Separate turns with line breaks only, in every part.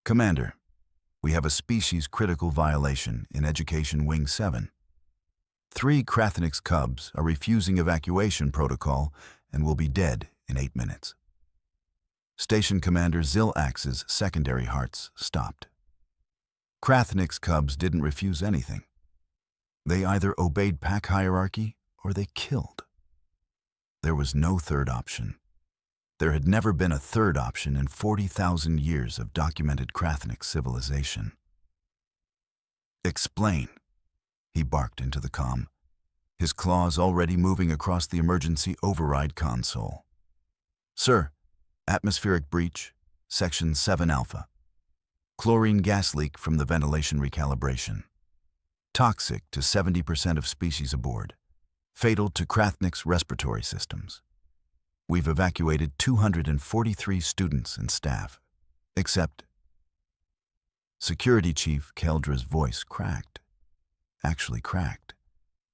Commander, we have a species-critical violation in Education Wing 7. 3 Krathenix cubs are refusing evacuation protocol and will be dead in 8 minutes. Station Commander Zilax's secondary hearts stopped. Krathenix cubs didn't refuse anything. They either obeyed pack hierarchy or they killed. There was no third option. There had never been a third option in 40,000 years of documented Krathenix civilization. Explain, he barked into the comm, his claws already moving across the emergency override console. Sir, atmospheric breach, section 7 alpha. Chlorine gas leak from the ventilation recalibration. Toxic to 70% of species aboard. Fatal to Krathenix respiratory systems. We've evacuated 243 students and staff, except... Security Chief Keldra's voice cracked. Actually cracked,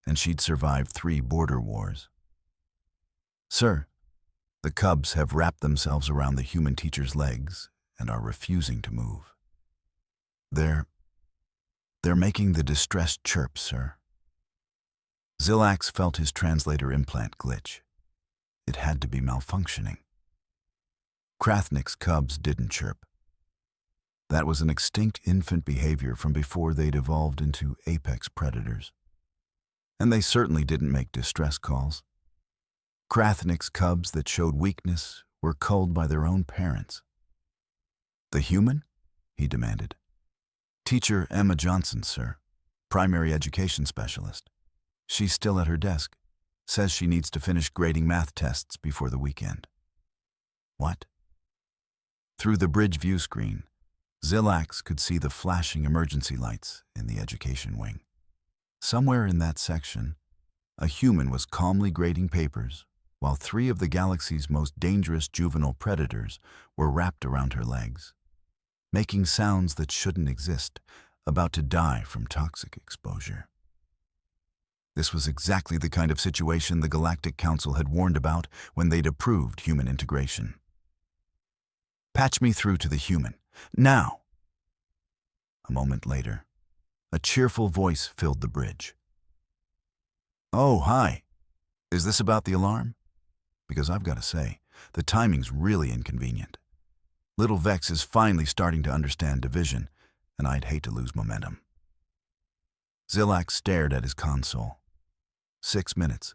and she'd survived 3 border wars. Sir, the cubs have wrapped themselves around the human teacher's legs and are refusing to move. They're making the distressed chirp, sir. Zilax felt his translator implant glitch. It had to be malfunctioning. Krathenix cubs didn't chirp. That was an extinct infant behavior from before they'd evolved into apex predators. And they certainly didn't make distress calls. Krathenix cubs that showed weakness were culled by their own parents. The human? He demanded. Teacher Emma Johnson, sir. Primary education specialist. She's still at her desk. Says she needs to finish grading math tests before the weekend. What? Through the bridge view screen, Zilax could see the flashing emergency lights in the education wing. Somewhere in that section, a human was calmly grading papers while 3 of the galaxy's most dangerous juvenile predators were wrapped around her legs, making sounds that shouldn't exist, about to die from toxic exposure. This was exactly the kind of situation the Galactic Council had warned about when they'd approved human integration. Patch me through to the human, now! A moment later, a cheerful voice filled the bridge. Oh, hi. Is this about the alarm? Because I've got to say, the timing's really inconvenient. Little Vex is finally starting to understand division, and I'd hate to lose momentum. Zilax stared at his console. 6 minutes,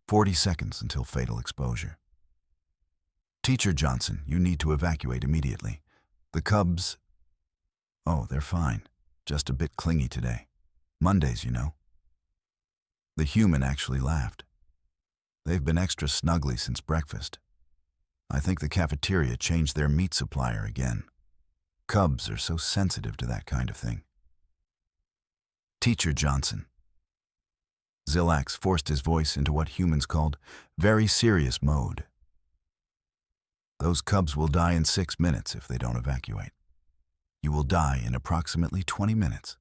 40 seconds until fatal exposure. Teacher Johnson, you need to evacuate immediately. The cubs... Oh, they're fine. Just a bit clingy today. Mondays, you know. The human actually laughed. They've been extra snuggly since breakfast. I think the cafeteria changed their meat supplier again. Cubs are so sensitive to that kind of thing. Teacher Johnson. Zilax forced his voice into what humans called very serious mode. Those cubs will die in 6 minutes if they don't evacuate. You will die in approximately 20 minutes.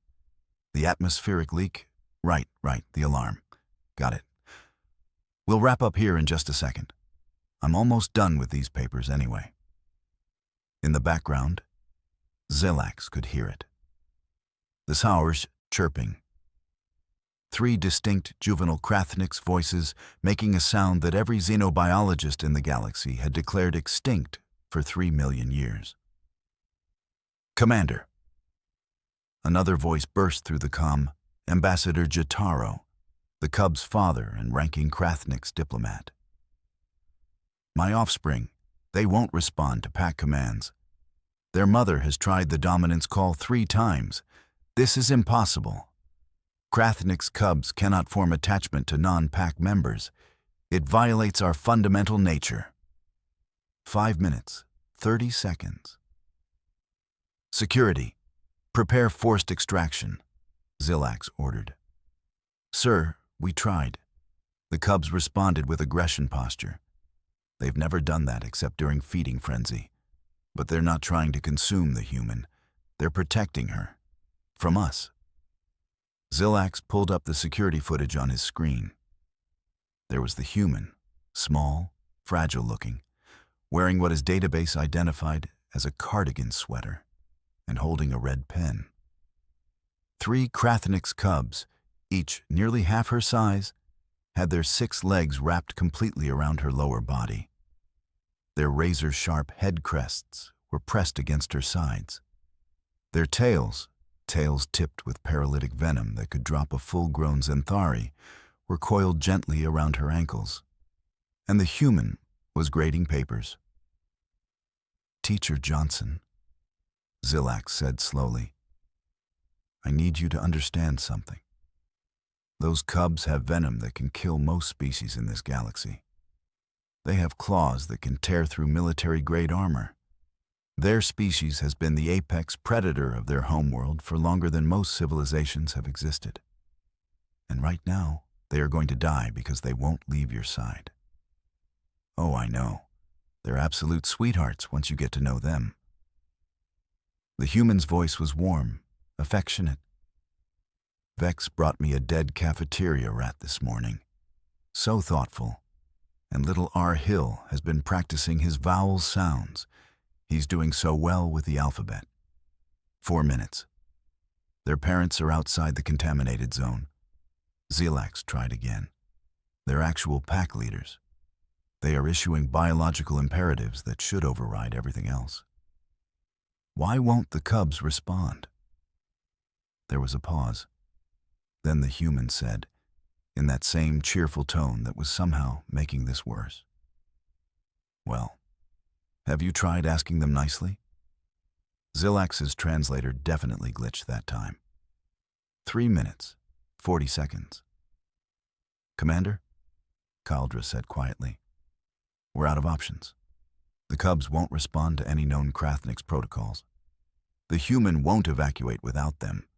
The atmospheric leak? Right, the alarm. Got it. We'll wrap up here in just a second. I'm almost done with these papers anyway. In the background, Zilax could hear it. The Saur's chirping. 3 distinct juvenile Krathenix voices making a sound that every xenobiologist in the galaxy had declared extinct for 3 million years. Commander. Another voice burst through the comm, Ambassador Jataro, the cub's father and ranking Krathenix diplomat. My offspring, they won't respond to pack commands. Their mother has tried the dominance call 3 times. This is impossible. Krathenix cubs cannot form attachment to non-pack members. It violates our fundamental nature. 5 minutes, 30 seconds. Security, prepare forced extraction, Zilax ordered. Sir, we tried. The cubs responded with aggression posture. They've never done that except during feeding frenzy. But they're not trying to consume the human. They're protecting her. From us. Zilax pulled up the security footage on his screen. There was the human, small, fragile-looking, wearing what his database identified as a cardigan sweater. and holding a red pen. 3 Krathenix cubs, each nearly half her size, had their 6 legs wrapped completely around her lower body. Their razor-sharp head crests were pressed against her sides. Their tails tipped with paralytic venom that could drop a full-grown Zenthari, were coiled gently around her ankles. And the human was grading papers. "Teacher Johnson," Zillax said slowly, "I need you to understand something. Those cubs have venom that can kill most species in this galaxy. They have claws that can tear through military-grade armor. Their species has been the apex predator of their homeworld for longer than most civilizations have existed. And right now, they are going to die because they won't leave your side. Oh, I know. They're absolute sweethearts once you get to know them." The human's voice was warm, affectionate. "Vex brought me a dead cafeteria rat this morning. So thoughtful. And little R. Hill has been practicing his vowel sounds. He's doing so well with the alphabet. 4 minutes. Their parents are outside the contaminated zone." Zillax tried again. "They're actual pack leaders. They are issuing biological imperatives that should override everything else. Why won't the cubs respond?" There was a pause. Then the human said, in that same cheerful tone that was somehow making this worse, "Well, have you tried asking them nicely?" Zillax's translator definitely glitched that time. 3 minutes, 40 seconds. "Commander," Kaldra said quietly, "we're out of options. The cubs won't respond to any known Krathenix protocols. The human won't evacuate without them.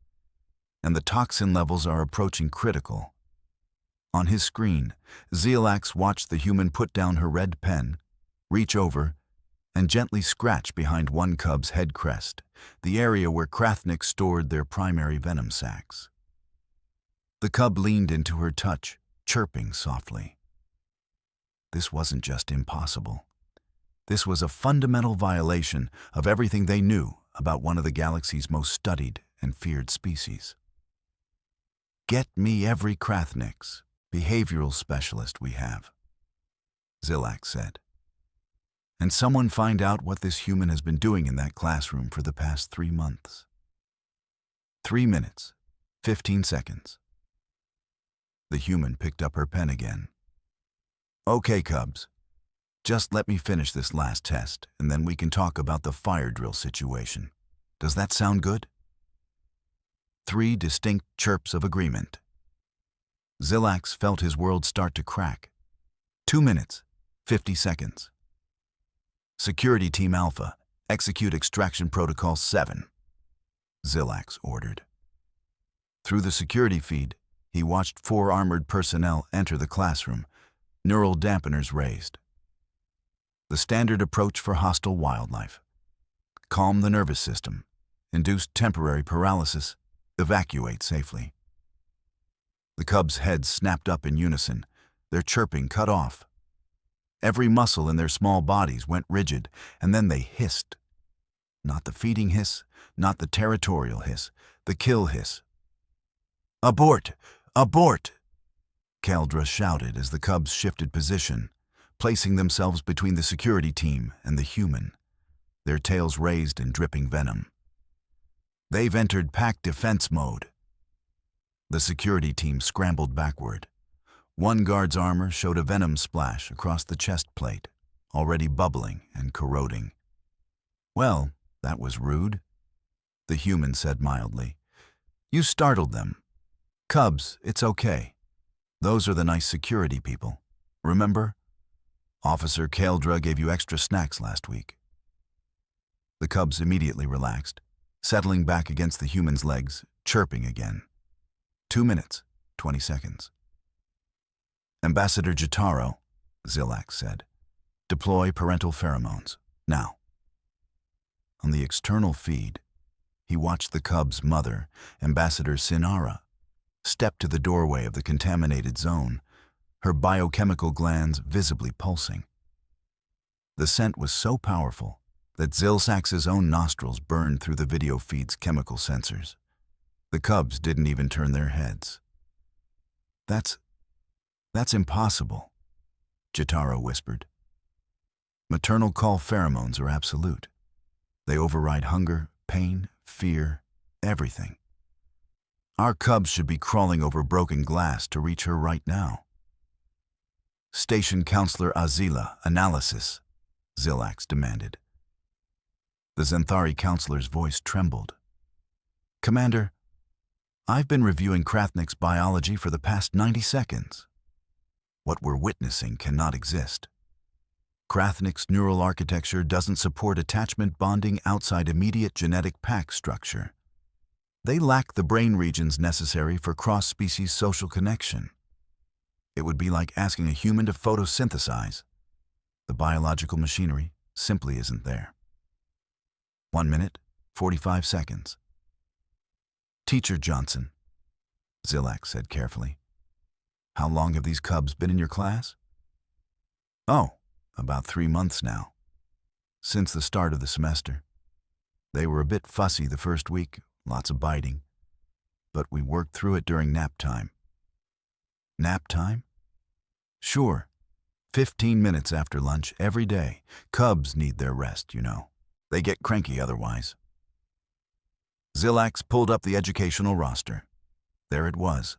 And the toxin levels are approaching critical." On his screen, Zillax watched the human put down her red pen, reach over, and gently scratch behind one cub's head crest, the area where Krathenix stored their primary venom sacs. The cub leaned into her touch, chirping softly. This wasn't just impossible. This was a fundamental violation of everything they knew about one of the galaxy's most studied and feared species. "Get me every Krathenix, behavioral specialist we have," Zillax said. "And someone find out what this human has been doing in that classroom for the past 3 months. 3 minutes, 15 seconds. The human picked up her pen again. "Okay, cubs. Just let me finish this last test, and then we can talk about the fire drill situation. Does that sound good?" 3 distinct chirps of agreement. Zillax felt his world start to crack. 2 minutes, 50 seconds. "Security Team Alpha, execute Extraction Protocol 7, Zillax ordered. Through the security feed, he watched 4 armored personnel enter the classroom, neural dampeners raised. The standard approach for hostile wildlife. Calm the nervous system, induce temporary paralysis, evacuate safely. The cubs' heads snapped up in unison, their chirping cut off. Every muscle in their small bodies went rigid, and then they hissed. Not the feeding hiss, not the territorial hiss, the kill hiss. "Abort! Abort!" Kaldra shouted as the cubs shifted position, placing themselves between the security team and the human, their tails raised and dripping venom. "They've entered pack defense mode." The security team scrambled backward. One guard's armor showed a venom splash across the chest plate, already bubbling and corroding. "Well, that was rude," the human said mildly. "You startled them. Cubs, it's okay. Those are the nice security people. Remember? Officer Kaldra gave you extra snacks last week." The cubs immediately relaxed, settling back against the human's legs, chirping again. 2 minutes, 20 seconds. "Ambassador Jotaro," Zillax said, "deploy parental pheromones, now." On the external feed, he watched the cub's mother, Ambassador Sinara, step to the doorway of the contaminated zone, her biochemical glands visibly pulsing. The scent was so powerful that Zilsax's own nostrils burned through the video feed's chemical sensors. The cubs didn't even turn their heads. That's impossible, Jotaro whispered. Maternal call pheromones are absolute. They override hunger, pain, fear, everything. Our cubs should be crawling over broken glass to reach her right now. Station Counselor Azila, analysis, Zilax demanded. The Zenthari counselor's voice trembled. Commander, I've been reviewing Krathnik's biology for the past 90 seconds. What we're witnessing cannot exist. Krathnik's neural architecture doesn't support attachment bonding outside immediate genetic pack structure. They lack the brain regions necessary for cross-species social connection. It would be like asking a human to photosynthesize. The biological machinery simply isn't there. 1 minute, 45 seconds. Teacher Johnson, Zilax said carefully. How long have these cubs been in your class? Oh, about 3 months now. Since the start of the semester. They were a bit fussy the first week, lots of biting. But we worked through it during nap time. Nap time? Sure. 15 minutes after lunch every day. Cubs need their rest, you know. They get cranky otherwise. Zilax pulled up the educational roster. There it was.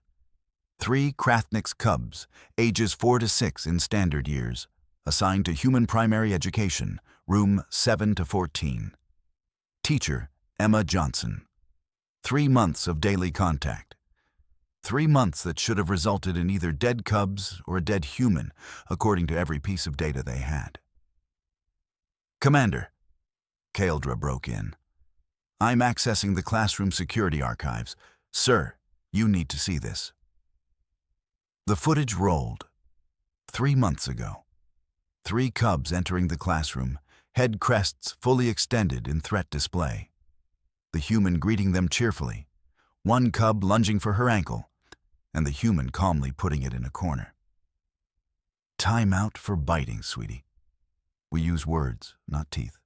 3 Krathnik's cubs, ages 4 to 6 in standard years, assigned to human primary education, room 7 to 14. Teacher, Emma Johnson. 3 months of daily contact. 3 months that should have resulted in either dead cubs or a dead human, according to every piece of data they had. Commander, Kaeldra broke in. I'm accessing the classroom security archives. Sir, you need to see this. The footage rolled. 3 months ago. 3 cubs entering the classroom, head crests fully extended in threat display. The human greeting them cheerfully, 1 cub lunging for her ankle, and the human calmly putting it in a corner. Time out for biting, sweetie. We use words, not teeth.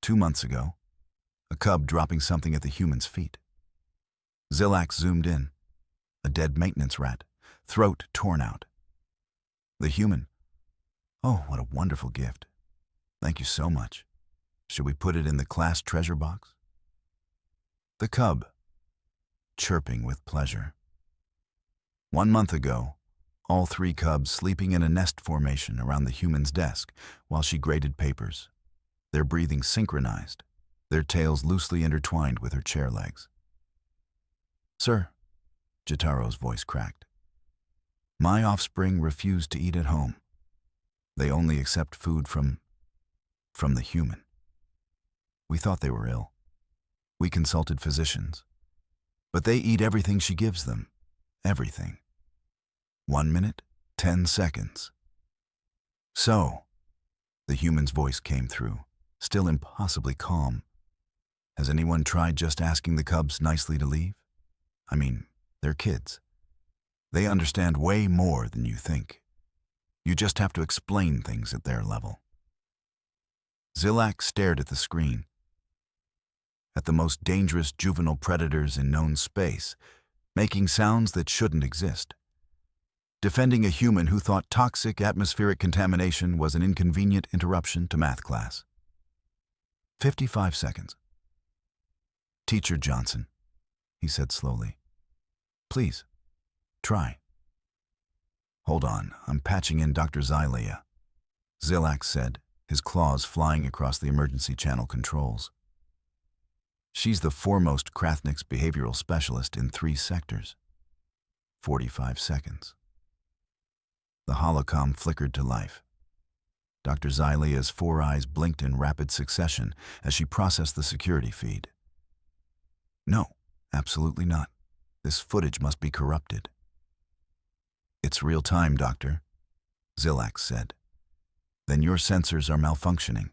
2 months ago, a cub dropping something at the human's feet. Zilax zoomed in. A dead maintenance rat, throat torn out. The human. Oh, what a wonderful gift. Thank you so much. Should we put it in the class treasure box? The cub, chirping with pleasure. 1 month ago, all 3 cubs sleeping in a nest formation around the human's desk while she graded papers, their breathing synchronized, their tails loosely intertwined with her chair legs. Sir, Jotaro's voice cracked. My offspring refused to eat at home. They only accept food from the human. We thought they were ill. We consulted physicians. But they eat everything she gives them. Everything. 1 minute, 10 seconds. So, the human's voice came through, still impossibly calm. Has anyone tried just asking the cubs nicely to leave? I mean, they're kids. They understand way more than you think. You just have to explain things at their level. Zilax stared at the screen. At the most dangerous juvenile predators in known space, making sounds that shouldn't exist. Defending a human who thought toxic atmospheric contamination was an inconvenient interruption to math class. 55 seconds. Teacher Johnson, he said slowly. Please, try. Hold on, I'm patching in Dr. Xylea, Zilax said, his claws flying across the emergency channel controls. She's the foremost Krathnik's behavioral specialist in 3 sectors. 45 seconds. The holocom flickered to life. Dr. Xylea's 4 eyes blinked in rapid succession as she processed the security feed. No, absolutely not. This footage must be corrupted. It's real time, Doctor, Zilax said. Then your sensors are malfunctioning.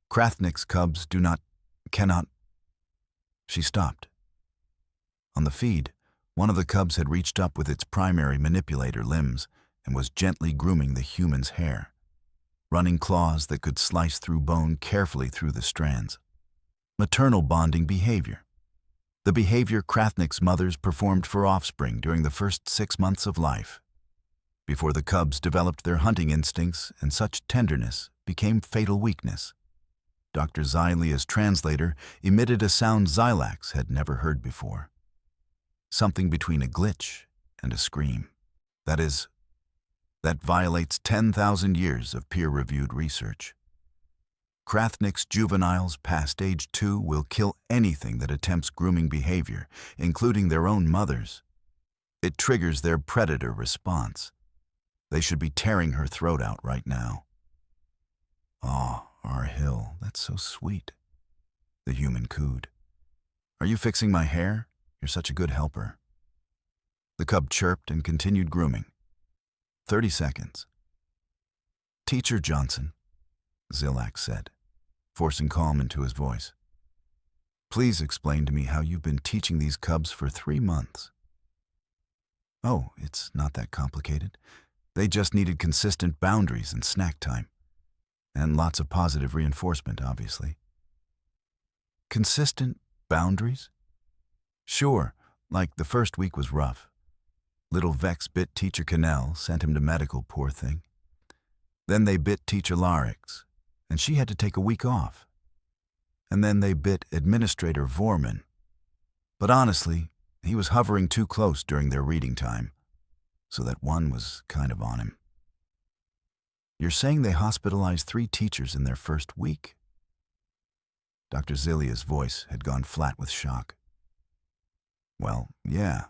Krathnik's cubs cannot. She stopped. On the feed, one of the cubs had reached up with its primary manipulator limbs and was gently grooming the human's hair. running claws that could slice through bone carefully through the strands. Maternal bonding behavior. The behavior Krathnik's mothers performed for offspring during the first 6 months of life, before the cubs developed their hunting instincts and such tenderness became fatal weakness. Dr. Xylia's translator emitted a sound Xylax had never heard before. Something between a glitch and a scream. That violates 10,000 years of peer-reviewed research. Krathnik's juveniles past age 2 will kill anything that attempts grooming behavior, including their own mothers. It triggers their predator response. They should be tearing her throat out right now. "Aw, our hill, that's so sweet," the human cooed. "Are you fixing my hair? You're such a good helper." The cub chirped and continued grooming. 30 seconds. "Teacher Johnson," Xylax said, forcing calm into his voice. "Please explain to me how you've been teaching these cubs for 3 months. "Oh, it's not that complicated. They just needed consistent boundaries and snack time. And lots of positive reinforcement, obviously." "Consistent boundaries?" "Sure, like the first week was rough. Little Vex bit Teacher Cannell, sent him to medical, poor thing. Then they bit Teacher Larix, and she had to take a week off. And then they bit Administrator Vorman. But honestly, he was hovering too close during their reading time, so that one was kind of on him." "You're saying they hospitalized 3 teachers in their first week?" Dr. Xylia's voice had gone flat with shock. "Well, yeah.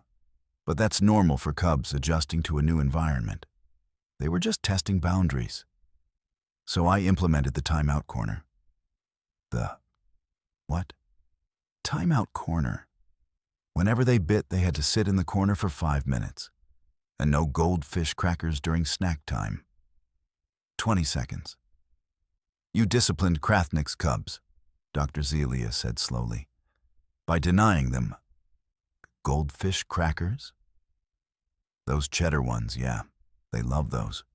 But that's normal for cubs adjusting to a new environment. They were just testing boundaries. So I implemented the timeout corner." "The what?" "Timeout corner. Whenever they bit, they had to sit in the corner for 5 minutes. And no goldfish crackers during snack time." 20 seconds. "You disciplined Krathnik's cubs," Dr. Xylia said slowly, "by denying them goldfish crackers?" "Those cheddar ones, yeah. They love those.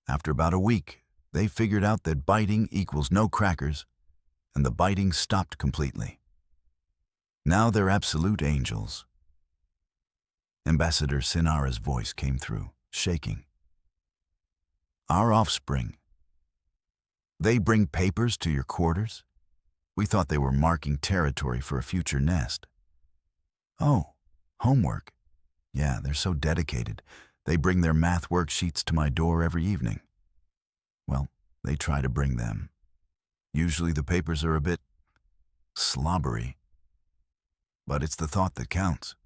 After about a week, they figured out that biting equals no crackers, and the biting stopped completely. Now they're absolute angels." Ambassador Sinara's voice came through, shaking. "Our offspring. They bring papers to your quarters? We thought they were marking territory for a future nest." "Oh, homework. Yeah, they're so dedicated. They bring their math worksheets to my door every evening. Well, they try to bring them. Usually the papers are a bit slobbery. But it's the thought that counts.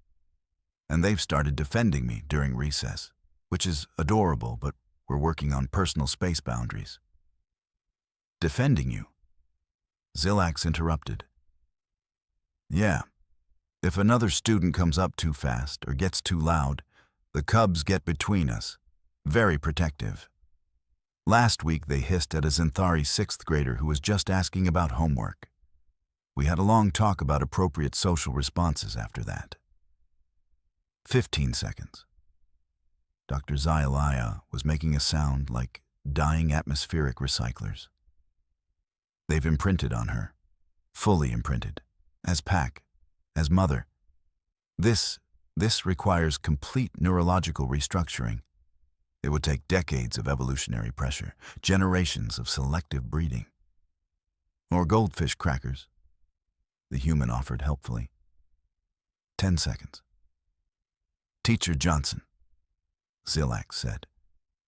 And they've started defending me during recess, which is adorable, but we're working on personal space boundaries." "Defending you?" Xylax interrupted. "Yeah. If another student comes up too fast or gets too loud, the cubs get between us. Very protective. Last week they hissed at a Zinthari 6th grader who was just asking about homework. We had a long talk about appropriate social responses after that." 15 seconds. Dr. Xylia was making a sound like dying atmospheric recyclers. "They've imprinted on her. Fully imprinted. As pack. As mother. This requires complete neurological restructuring. It would take decades of evolutionary pressure, generations of selective breeding." "Or goldfish crackers," the human offered helpfully. 10 seconds. "Teacher Johnson," Xylax said,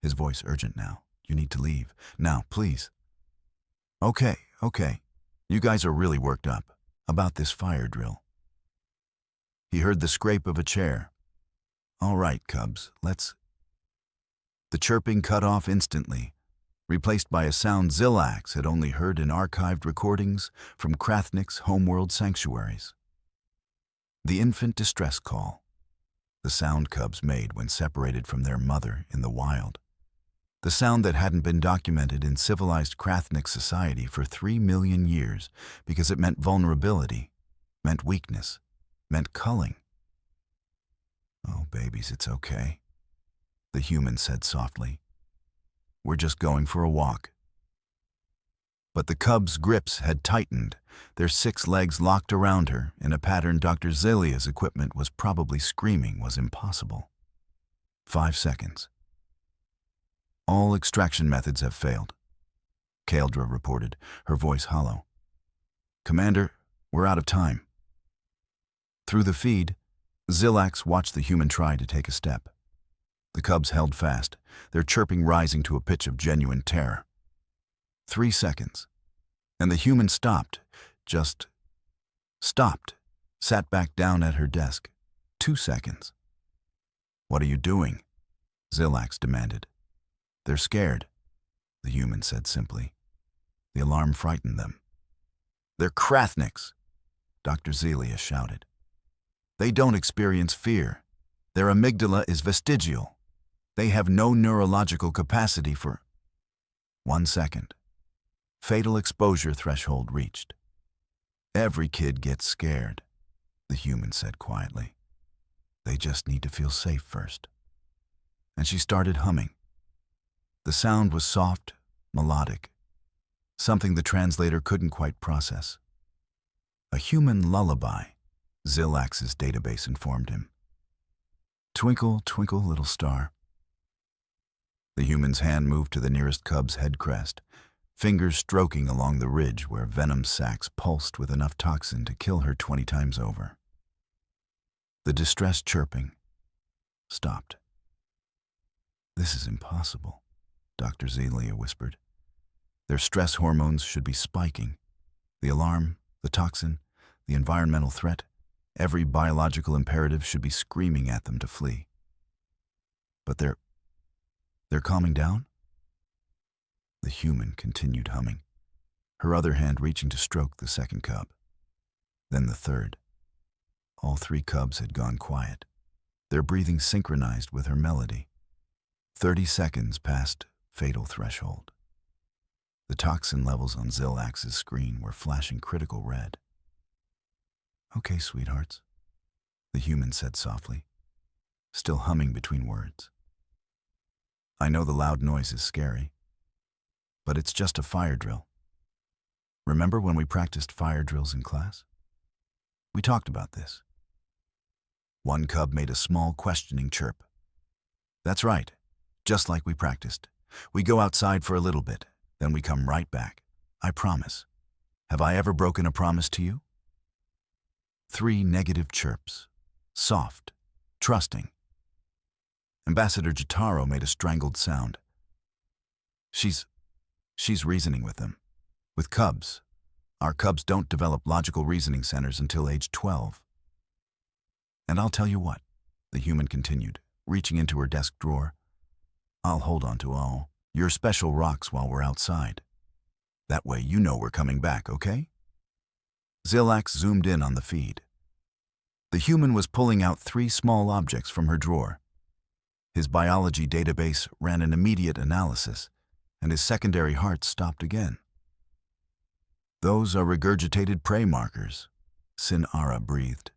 his voice urgent now. "You need to leave. Now, please." Okay. You guys are really worked up about this fire drill." He heard the scrape of a chair. "All right, cubs, let's—" The chirping cut off instantly, replaced by a sound Xylax had only heard in archived recordings from Krathnik's homeworld sanctuaries. The infant distress call. The sound cubs made when separated from their mother in the wild. The sound that hadn't been documented in civilized Krathnik society for 3 million years because it meant vulnerability, meant weakness, meant culling. "Oh, babies, it's okay," the human said softly. "We're just going for a walk. But the cub's grips had tightened, their 6 legs locked around her in a pattern Dr. Zelia's equipment was probably screaming was impossible. 5 seconds. All extraction methods have failed, Kaldra reported, her voice hollow. Commander, we're out of time. Through the feed, Zilax watched the human try to take a step. The cubs held fast, their chirping rising to a pitch of genuine terror. 3 seconds. And the human stopped, just stopped, sat back down at her desk. 2 seconds. What are you doing? Zilax demanded. They're scared, the human said simply. The alarm frightened them. They're Krathniks, Dr. Zelia shouted. They don't experience fear. Their amygdala is vestigial. They have no neurological capacity for 1 second. Fatal exposure threshold reached. Every kid gets scared, the human said quietly. They just need to feel safe first. And she started humming. The sound was soft, melodic, something the translator couldn't quite process. A human lullaby, Zilax's database informed him. Twinkle, twinkle, little star. The human's hand moved to the nearest cub's head crest, fingers stroking along the ridge where venom sacs pulsed with enough toxin to kill her 20 times over. The distressed chirping stopped. This is impossible, Dr. Zelia whispered. Their stress hormones should be spiking. The alarm, the toxin, the environmental threat, every biological imperative should be screaming at them to flee. But they're calming down? The human continued humming, her other hand reaching to stroke the second cub. Then the third. All 3 cubs had gone quiet, their breathing synchronized with her melody. 30 seconds past fatal threshold. The toxin levels on Zilax's screen were flashing critical red. Okay, sweethearts, the human said softly, still humming between words. I know the loud noise is scary, but it's just a fire drill. Remember when we practiced fire drills in class? We talked about this. One cub made a small questioning chirp. That's right, just like we practiced. We go outside for a little bit, then we come right back. I promise. Have I ever broken a promise to you? 3 negative chirps, soft, trusting. Ambassador Jotaro made a strangled sound. She's reasoning with them. With cubs. Our cubs don't develop logical reasoning centers until age 12. And I'll tell you what, the human continued, reaching into her desk drawer. I'll hold on to all your special rocks while we're outside. That way you know we're coming back, okay? Zilax zoomed in on the feed. The human was pulling out 3 small objects from her drawer. His biology database ran an immediate analysis, and his secondary heart stopped again. Those are regurgitated prey markers, Sinara breathed.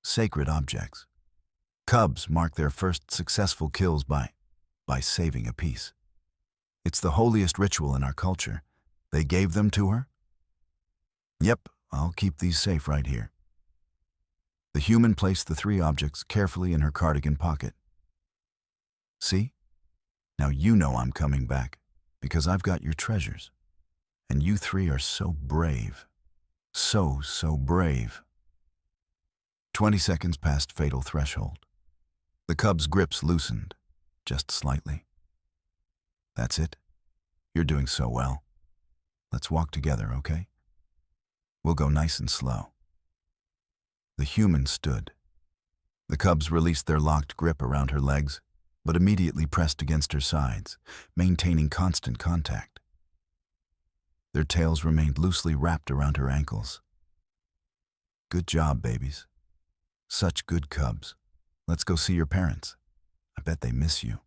Sacred objects. Cubs mark their first successful kills by saving a piece. It's the holiest ritual in our culture. They gave them to her? Yep, I'll keep these safe right here. The human placed the 3 objects carefully in her cardigan pocket. See? Now you know I'm coming back, because I've got your treasures. And you 3 are so brave. So brave. 20 seconds past fatal threshold. The cub's grips loosened, just slightly. That's it. You're doing so well. Let's walk together, okay? We'll go nice and slow. The human stood. The cubs released their locked grip around her legs, but immediately pressed against her sides, maintaining constant contact. Their tails remained loosely wrapped around her ankles. Good job, babies. Such good cubs. Let's go see your parents. I bet they miss you.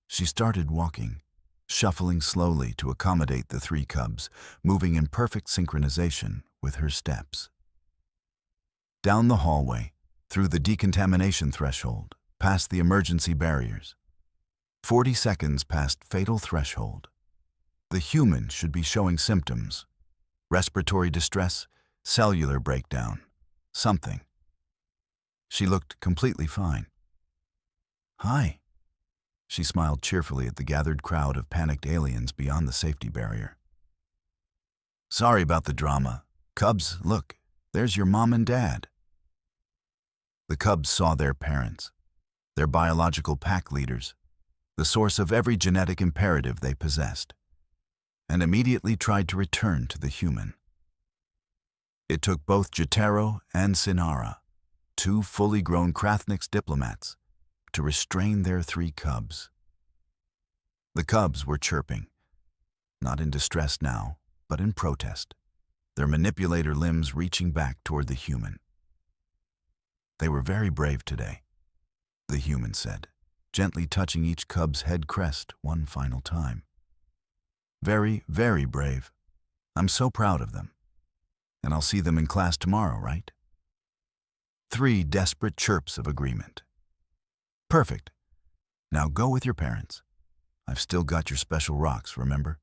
She started walking, shuffling slowly to accommodate the 3 cubs, moving in perfect synchronization with her steps. Down the hallway, through the decontamination threshold, past the emergency barriers. 40 seconds past fatal threshold. The human should be showing symptoms. Respiratory distress, cellular breakdown, something. She looked completely fine. Hi. She smiled cheerfully at the gathered crowd of panicked aliens beyond the safety barrier. Sorry about the drama. Cubs, look, there's your mom and dad. The cubs saw their parents, their biological pack leaders, the source of every genetic imperative they possessed, and immediately tried to return to the human. It took both Jotaro and Sinara, two fully grown Krathnix diplomats, to restrain their three cubs. The cubs were chirping, not in distress now, but in protest, their manipulator limbs reaching back toward the human. They were very brave today, the human said, gently touching each cub's head crest one final time. Very, very brave. I'm so proud of them. And I'll see them in class tomorrow, right? 3 desperate chirps of agreement. Perfect. Now go with your parents. I've still got your special rocks, remember?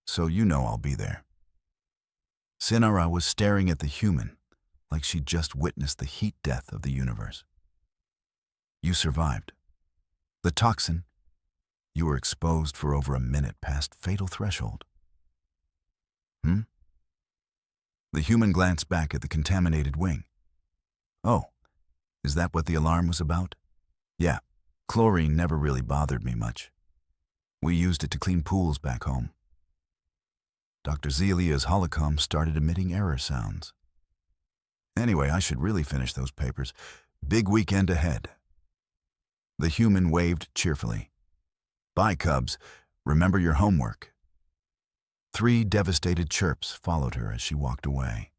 So you know I'll be there. Sinara was staring at the human like she'd just witnessed the heat death of the universe. You survived. The toxin, you were exposed for over a minute past fatal threshold. The human glanced back at the contaminated wing. Oh, is that what the alarm was about? Yeah, chlorine never really bothered me much. We used it to clean pools back home. Dr. Zelia's holocom started emitting error sounds. Anyway, I should really finish those papers. Big weekend ahead. The human waved cheerfully. Bye, cubs. Remember your homework. 3 devastated chirps followed her as she walked away.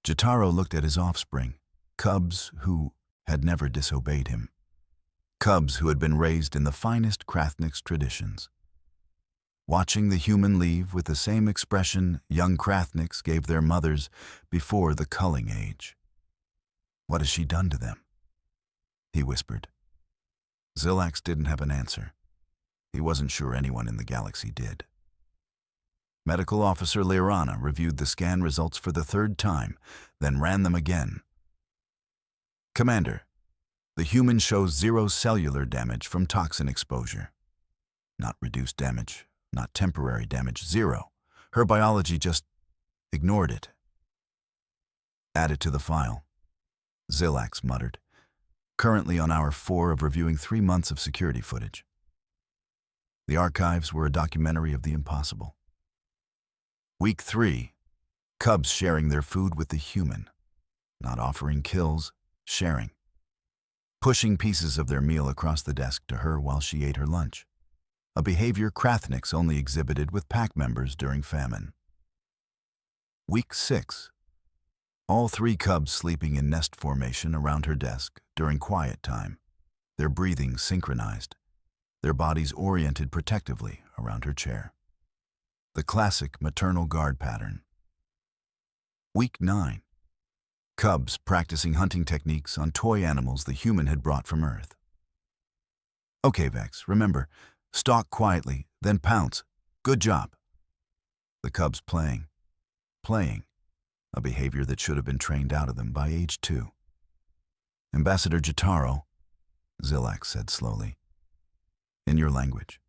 Jotaro looked at his offspring, cubs who had never disobeyed him. Cubs who had been raised in the finest Krathnix traditions. Watching the human leave with the same expression young Krathnix gave their mothers before the culling age. What has she done to them? He whispered. Zilax didn't have an answer. He wasn't sure anyone in the galaxy did. Medical Officer Leirana reviewed the scan results for the 3rd time, then ran them again. Commander, the human shows 0 cellular damage from toxin exposure. Not reduced damage, not temporary damage, 0. Her biology just ignored it. Add it to the file, Zilax muttered. Currently on hour 4 of reviewing 3 months of security footage. The archives were a documentary of the impossible. Week 3, cubs sharing their food with the human, not offering kills, sharing. Pushing pieces of their meal across the desk to her while she ate her lunch, a behavior Krathnix only exhibited with pack members during famine. Week 6, all 3 cubs sleeping in nest formation around her desk during quiet time, their breathing synchronized, their bodies oriented protectively around her chair. The classic maternal guard pattern. Week 9, cubs practicing hunting techniques on toy animals the human had brought from Earth. Okay, Vex, remember, stalk quietly, then pounce. Good job. The cubs playing, a behavior that should have been trained out of them by age 2. Ambassador Jotaro, Zilax said slowly, in your language.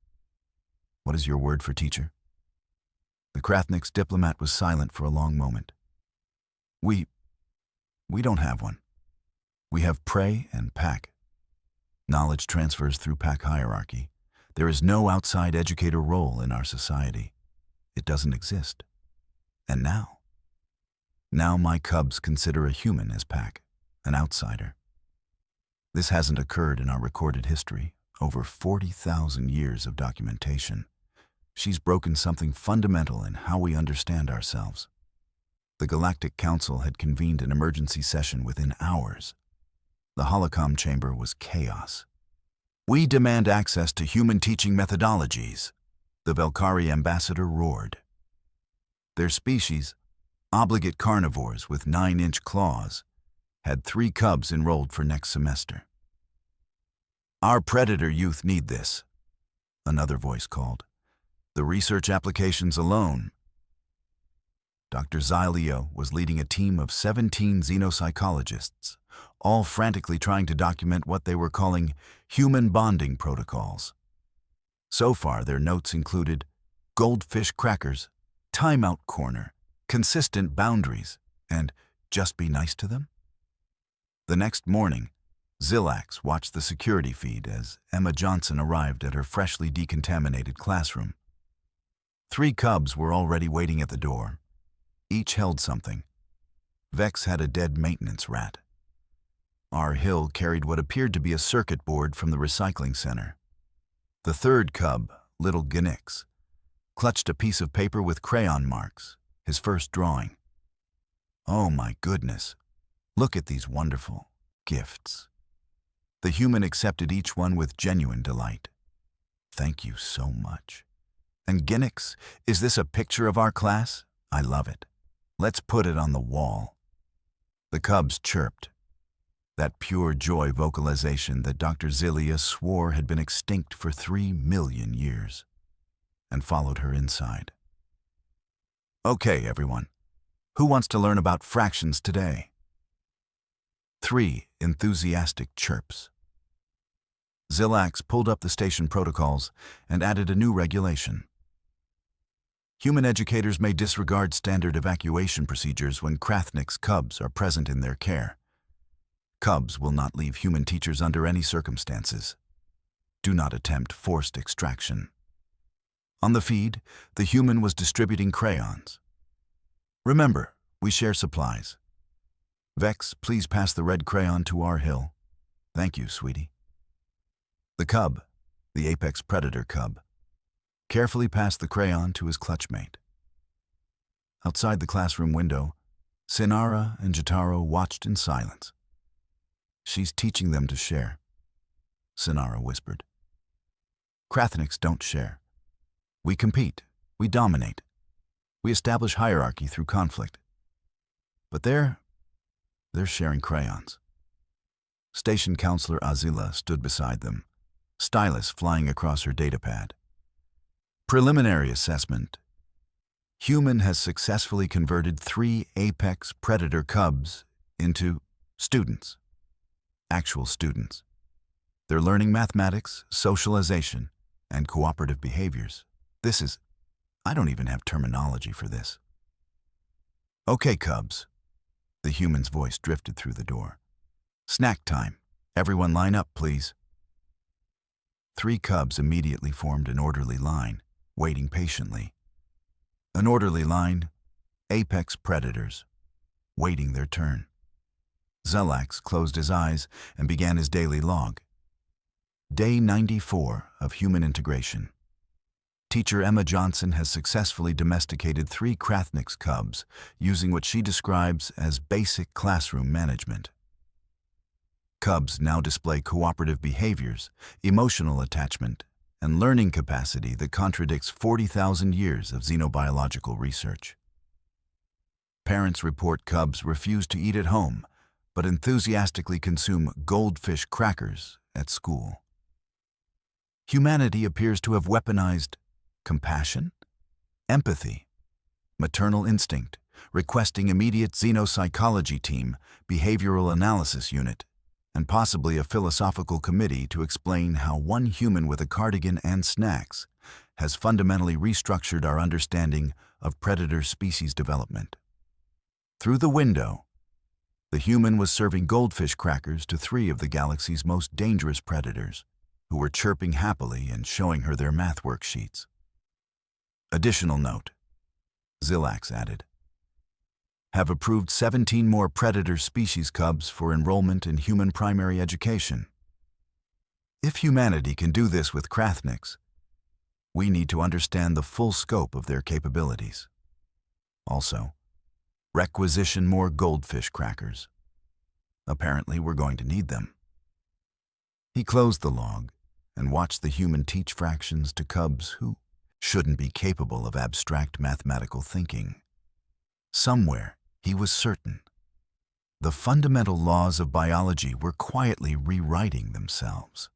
What is your word for teacher? The Krathnix diplomat was silent for a long moment. We don't have one. We have prey and pack. Knowledge transfers through pack hierarchy. There is no outside educator role in our society. It doesn't exist. And now my cubs consider a human as pack, an outsider. This hasn't occurred in our recorded history, over 40,000 years of documentation. She's broken something fundamental in how we understand ourselves. The Galactic Council had convened an emergency session within hours. The holocom chamber was chaos. We demand access to human teaching methodologies, the Velkari ambassador roared. Their species, obligate carnivores with 9-inch claws, had 3 cubs enrolled for next semester. Our predator youth need this, another voice called. The research applications alone. Dr. Xylio was leading a team of 17 xenopsychologists, all frantically trying to document what they were calling human bonding protocols. So far, their notes included goldfish crackers, timeout corner, consistent boundaries, and just be nice to them. The next morning, Xilax watched the security feed as Emma Johnson arrived at her freshly decontaminated classroom. 3 cubs were already waiting at the door. Each held something. Vex had a dead maintenance rat. R. Hill carried what appeared to be a circuit board from the recycling center. The 3rd cub, little Gnix, clutched a piece of paper with crayon marks, his first drawing. Oh my goodness, look at these wonderful gifts. The human accepted each one with genuine delight. Thank you so much. And Gnix, is this a picture of our class? I love it. Let's put it on the wall. The cubs chirped. That pure joy vocalization that Dr. Xylia swore had been extinct for 3 million years, and followed her inside. Okay, everyone. Who wants to learn about fractions today? 3 enthusiastic chirps. Xilax pulled up the station protocols and added a new regulation. Human educators may disregard standard evacuation procedures when Krathnik's cubs are present in their care. Cubs will not leave human teachers under any circumstances. Do not attempt forced extraction. On the feed, the human was distributing crayons. Remember, we share supplies. Vex, please pass the red crayon to R. Hill. Thank you, sweetie. The cub, the apex predator cub, carefully passed the crayon to his clutchmate. Outside the classroom window, Sinara and Jotaro watched in silence. She's teaching them to share, Sinara whispered. Krathniks don't share. We compete, we dominate, we establish hierarchy through conflict. But they're sharing crayons. Station Counselor Azila stood beside them, stylus flying across her datapad. Preliminary assessment. Human has successfully converted 3 apex predator cubs into students. Actual students. They're learning mathematics, socialization, and cooperative behaviors. I don't even have terminology for this. Okay, cubs. The human's voice drifted through the door. Snack time. Everyone line up, please. 3 cubs immediately formed an orderly line, waiting patiently. An orderly line, apex predators, waiting their turn. Xilax closed his eyes and began his daily log. Day 94 of human integration. Teacher Emma Johnson has successfully domesticated 3 Krathniks cubs using what she describes as basic classroom management. Cubs now display cooperative behaviors, emotional attachment, and learning capacity that contradicts 40,000 years of xenobiological research. Parents report cubs refuse to eat at home, but enthusiastically consume goldfish crackers at school. Humanity appears to have weaponized compassion, empathy, maternal instinct, requesting immediate xenopsychology team, behavioral analysis unit, and possibly a philosophical committee to explain how one human with a cardigan and snacks has fundamentally restructured our understanding of predator species development. Through the window, the human was serving goldfish crackers to 3 of the galaxy's most dangerous predators, who were chirping happily and showing her their math worksheets. Additional note, Xilax added. Have approved 17 more predator species cubs for enrollment in human primary education. If humanity can do this with Krathniks, we need to understand the full scope of their capabilities. Also, requisition more goldfish crackers. Apparently, we're going to need them. He closed the log and watched the human teach fractions to cubs who shouldn't be capable of abstract mathematical thinking. Somewhere, he was certain, the fundamental laws of biology were quietly rewriting themselves.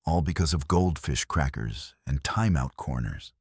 All because of goldfish crackers and timeout corners.